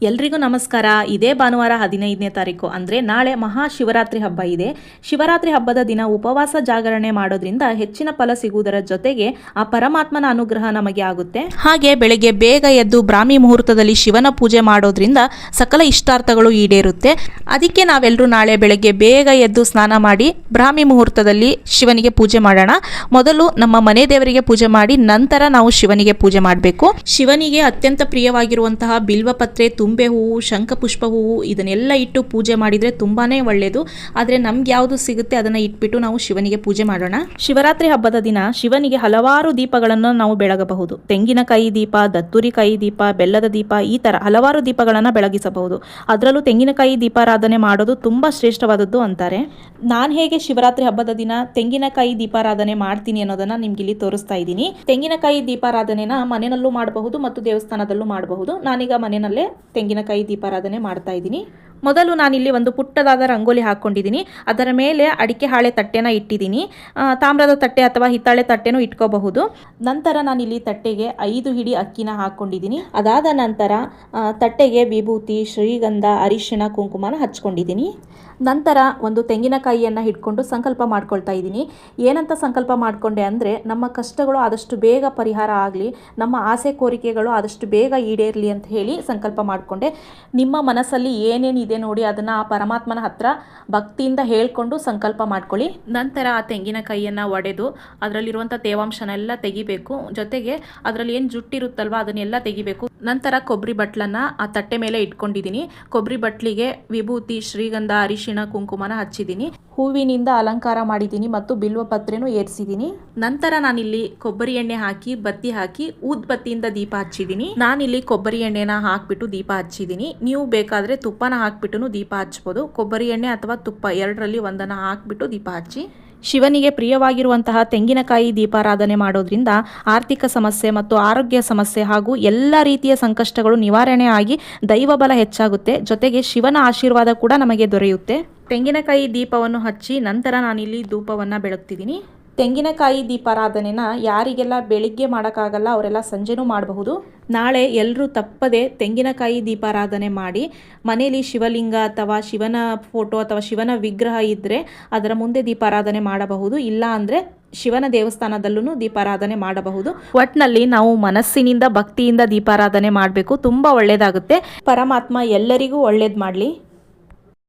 ಎಲ್ರಿಗೂ ನಮಸ್ಕಾರ. ಇದೇ ಭಾನುವಾರ 15ನೇ ತಾರೀಕು ಅಂದರೆ ನಾಳೆ ಮಹಾಶಿವರಾತ್ರಿ ಹಬ್ಬ ಇದೆ. ಶಿವರಾತ್ರಿ ಹಬ್ಬದ ದಿನ ಉಪವಾಸ ಜಾಗರಣೆ ಮಾಡೋದ್ರಿಂದ ಹೆಚ್ಚಿನ ಫಲ ಸಿಗುವುದರ ಜೊತೆಗೆ ಆ ಪರಮಾತ್ಮನ ಅನುಗ್ರಹ ನಮಗೆ ಆಗುತ್ತೆ. ಹಾಗೆ ಬೆಳಗ್ಗೆ ಬೇಗ ಎದ್ದು ಬ್ರಾಹ್ಮಿ ಮುಹೂರ್ತದಲ್ಲಿ ಶಿವನ ಪೂಜೆ ಮಾಡೋದ್ರಿಂದ ಸಕಲ ಇಷ್ಟಾರ್ಥಗಳು ಈಡೇರುತ್ತೆ. ಅದಕ್ಕೆ ನಾವೆಲ್ಲರೂ ನಾಳೆ ಬೆಳಗ್ಗೆ ಬೇಗ ಎದ್ದು ಸ್ನಾನ ಮಾಡಿ ಬ್ರಾಹ್ಮಿ ಮುಹೂರ್ತದಲ್ಲಿ ಶಿವನಿಗೆ ಪೂಜೆ ಮಾಡೋಣ. ಮೊದಲು ನಮ್ಮ ಮನೆ ದೇವರಿಗೆ ಪೂಜೆ ಮಾಡಿ ನಂತರ ನಾವು ಶಿವನಿಗೆ ಪೂಜೆ ಮಾಡಬೇಕು. ಶಿವನಿಗೆ ಅತ್ಯಂತ ಪ್ರಿಯವಾಗಿರುವಂತಹ ಬಿಲ್ವಪತ್ರೆ, ತುಂಬೆ ಹೂವು, ಶಂಖಪುಷ್ಪ ಹೂವು ಇದನ್ನೆಲ್ಲ ಇಟ್ಟು ಪೂಜೆ ಮಾಡಿದರೆ ತುಂಬಾನೇ ಒಳ್ಳೆಯದು. ಆದರೆ ನಮ್ಗೆ ಯಾವುದು ಸಿಗುತ್ತೆ ಅದನ್ನು ಇಟ್ಬಿಟ್ಟು ನಾವು ಶಿವನಿಗೆ ಪೂಜೆ ಮಾಡೋಣ. ಶಿವರಾತ್ರಿ ಹಬ್ಬದ ದಿನ ಶಿವನಿಗೆ ಹಲವಾರು ದೀಪಗಳನ್ನು ನಾವು ಬೆಳಗಬಹುದು. ತೆಂಗಿನಕಾಯಿ ದೀಪ, ದತ್ತುರಿಕಾಯಿ ದೀಪ, ಬೆಲ್ಲದ ದೀಪ, ಈ ಥರ ಹಲವಾರು ದೀಪಗಳನ್ನು ಬೆಳಗಿಸಬಹುದು. ಅದರಲ್ಲೂ ತೆಂಗಿನಕಾಯಿ ದೀಪಾರಾಧನೆ ಮಾಡೋದು ತುಂಬ ಶ್ರೇಷ್ಠವಾದದ್ದು ಅಂತಾರೆ. ನಾನು ಹೇಗೆ ಶಿವರಾತ್ರಿ ಹಬ್ಬದ ದಿನ ತೆಂಗಿನಕಾಯಿ ದೀಪಾರಾಧನೆ ಮಾಡ್ತೀನಿ ಅನ್ನೋದನ್ನು ನಿಮ್ಗೆ ಇಲ್ಲಿ ತೋರಿಸ್ತಾ ಇದ್ದೀನಿ. ತೆಂಗಿನಕಾಯಿ ದೀಪಾರಾಧನೆನ ಮನೆಯಲ್ಲೂ ಮಾಡಬಹುದು ಮತ್ತು ದೇವಸ್ಥಾನದಲ್ಲೂ ಮಾಡಬಹುದು. ನಾನೀಗ ಮನೆಯಲ್ಲೇ ತೆಂಗಿನಕಾಯಿ ದೀಪಾರಾಧನೆ ಮಾಡ್ತಾ ಇದ್ದೀನಿ. ಮೊದಲು ನಾನಿಲ್ಲಿ ಒಂದು ಪುಟ್ಟದಾದ ರಂಗೋಲಿ ಹಾಕ್ಕೊಂಡಿದ್ದೀನಿ. ಅದರ ಮೇಲೆ ಅಡಿಕೆ ಹಾಳೆ ತಟ್ಟೆನ ಇಟ್ಟಿದ್ದೀನಿ. ತಾಮ್ರದ ತಟ್ಟೆ ಅಥವಾ ಹಿತ್ತಾಳೆ ತಟ್ಟೆನೂ ಇಟ್ಕೋಬಹುದು. ನಂತರ ನಾನಿಲ್ಲಿ ತಟ್ಟೆಗೆ 5 ಹಿಡಿ ಅಕ್ಕಿನ ಹಾಕ್ಕೊಂಡಿದ್ದೀನಿ. ಅದಾದ ನಂತರ ತಟ್ಟೆಗೆ ವಿಭೂತಿ, ಶ್ರೀಗಂಧ, ಅರಿಶಿಣ, ಕುಂಕುಮನ ಹಚ್ಕೊಂಡಿದ್ದೀನಿ. ನಂತರ ಒಂದು ತೆಂಗಿನಕಾಯಿಯನ್ನು ಹಿಡ್ಕೊಂಡು ಸಂಕಲ್ಪ ಮಾಡ್ಕೊಳ್ತಾ ಇದ್ದೀನಿ. ಏನಂತ ಸಂಕಲ್ಪ ಮಾಡಿಕೊಂಡೆ ಅಂದರೆ ನಮ್ಮ ಕಷ್ಟಗಳು ಆದಷ್ಟು ಬೇಗ ಪರಿಹಾರ ಆಗಲಿ, ನಮ್ಮ ಆಸೆ ಕೋರಿಕೆಗಳು ಆದಷ್ಟು ಬೇಗ ಈಡೇರಲಿ ಅಂತ ಹೇಳಿ ಸಂಕಲ್ಪ ಮಾಡಿಕೊಂಡೆ. ನಿಮ್ಮ ಮನಸ್ಸಲ್ಲಿ ಏನೇನಿದೆ ನೋಡಿ ಅದನ್ನು ಆ ಪರಮಾತ್ಮನ ಹತ್ರ ಭಕ್ತಿಯಿಂದ ಹೇಳ್ಕೊಂಡು ಸಂಕಲ್ಪ ಮಾಡ್ಕೊಳ್ಳಿ. ನಂತರ ಆ ತೆಂಗಿನಕಾಯಿಯನ್ನು ಒಡೆದು ಅದರಲ್ಲಿರುವಂಥ ತೇವಾಂಶನೆಲ್ಲ ತೆಗಿಬೇಕು. ಜೊತೆಗೆ ಅದರಲ್ಲಿ ಏನು ಜುಟ್ಟಿರುತ್ತಲ್ವ ಅದನ್ನೆಲ್ಲ ತೆಗಿಬೇಕು. ನಂತರ ಕೊಬ್ಬರಿ ಬಟ್ಲನ್ನು ಆ ತಟ್ಟೆ ಮೇಲೆ ಇಟ್ಕೊಂಡಿದ್ದೀನಿ. ಕೊಬ್ಬರಿ ಬಟ್ಲಿಗೆ ವಿಭೂತಿ, ಶ್ರೀಗಂಧ, ಅರಿಶಿಣ, ಕುಂಕುಮನ ಹಚ್ಚಿದ್ದೀನಿ. ಹೂವಿನಿಂದ ಅಲಂಕಾರ ಮಾಡಿದ್ದೀನಿ ಮತ್ತು ಬಿಲ್ವಪತ್ರೆನೂ ಏರಿಸಿದ್ದೀನಿ. ನಂತರ ನಾನಿಲ್ಲಿ ಕೊಬ್ಬರಿ ಎಣ್ಣೆ ಹಾಕಿ ಬತ್ತಿ ಹಾಕಿ ಊದ್ಬತ್ತಿಯಿಂದ ದೀಪ ಹಚ್ಚಿದ್ದೀನಿ. ನಾನಿಲ್ಲಿ ಕೊಬ್ಬರಿ ಎಣ್ಣೆನ ಹಾಕ್ಬಿಟ್ಟು ದೀಪ ಹಚ್ಚಿದ್ದೀನಿ. ನೀವು ಬೇಕಾದರೆ ತುಪ್ಪನ ಹಾಕ್ಬಿಟ್ಟು ದೀಪ ಹಚ್ಬೋದು. ಕೊಬ್ಬರಿ ಎಣ್ಣೆ ಅಥವಾ ತುಪ್ಪ ಎರಡರಲ್ಲಿ ಒಂದನ್ನು ಹಾಕ್ಬಿಟ್ಟು ದೀಪ ಹಚ್ಚಿ. ಶಿವನಿಗೆ ಪ್ರಿಯವಾಗಿರುವಂತಹ ತೆಂಗಿನಕಾಯಿ ದೀಪಾರಾಧನೆ ಮಾಡೋದ್ರಿಂದ ಆರ್ಥಿಕ ಸಮಸ್ಯೆ ಮತ್ತು ಆರೋಗ್ಯ ಸಮಸ್ಯೆ ಹಾಗೂ ಎಲ್ಲ ರೀತಿಯ ಸಂಕಷ್ಟಗಳು ನಿವಾರಣೆ ಆಗಿ ದೈವಬಲ ಹೆಚ್ಚಾಗುತ್ತೆ. ಜೊತೆಗೆ ಶಿವನ ಆಶೀರ್ವಾದ ಕೂಡ ನಮಗೆ ದೊರೆಯುತ್ತೆ. ತೆಂಗಿನಕಾಯಿ ದೀಪವನ್ನು ಹಚ್ಚಿ ನಂತರ ನಾನಿಲ್ಲಿ ಧೂಪವನ್ನು ಬೆಳಗ್ತಿದ್ದೀನಿ. ತೆಂಗಿನಕಾಯಿ ದೀಪಾರಾಧನೆನ ಯಾರಿಗೆಲ್ಲ ಬೆಳಿಗ್ಗೆ ಮಾಡೋಕ್ಕಾಗಲ್ಲ ಅವರೆಲ್ಲ ಸಂಜೆನೂ ಮಾಡಬಹುದು. ನಾಳೆ ಎಲ್ಲರೂ ತಪ್ಪದೆ ತೆಂಗಿನಕಾಯಿ ದೀಪಾರಾಧನೆ ಮಾಡಿ ಮನೆಯಲ್ಲಿ ಶಿವಲಿಂಗ ಅಥವಾ ಶಿವನ ಫೋಟೋ ಅಥವಾ ಶಿವನ ವಿಗ್ರಹ ಇದ್ದರೆ ಅದರ ಮುಂದೆ ದೀಪಾರಾಧನೆ ಮಾಡಬಹುದು. ಇಲ್ಲ ಅಂದರೆ ಶಿವನ ದೇವಸ್ಥಾನದಲ್ಲೂ ದೀಪಾರಾಧನೆ ಮಾಡಬಹುದು. ಒಟ್ಟಿನಲ್ಲಿ ನಾವು ಮನಸ್ಸಿನಿಂದ ಭಕ್ತಿಯಿಂದ ದೀಪಾರಾಧನೆ ಮಾಡಬೇಕು. ತುಂಬ ಒಳ್ಳೆಯದಾಗುತ್ತೆ. ಪರಮಾತ್ಮ ಎಲ್ಲರಿಗೂ ಒಳ್ಳೇದು ಮಾಡಲಿ.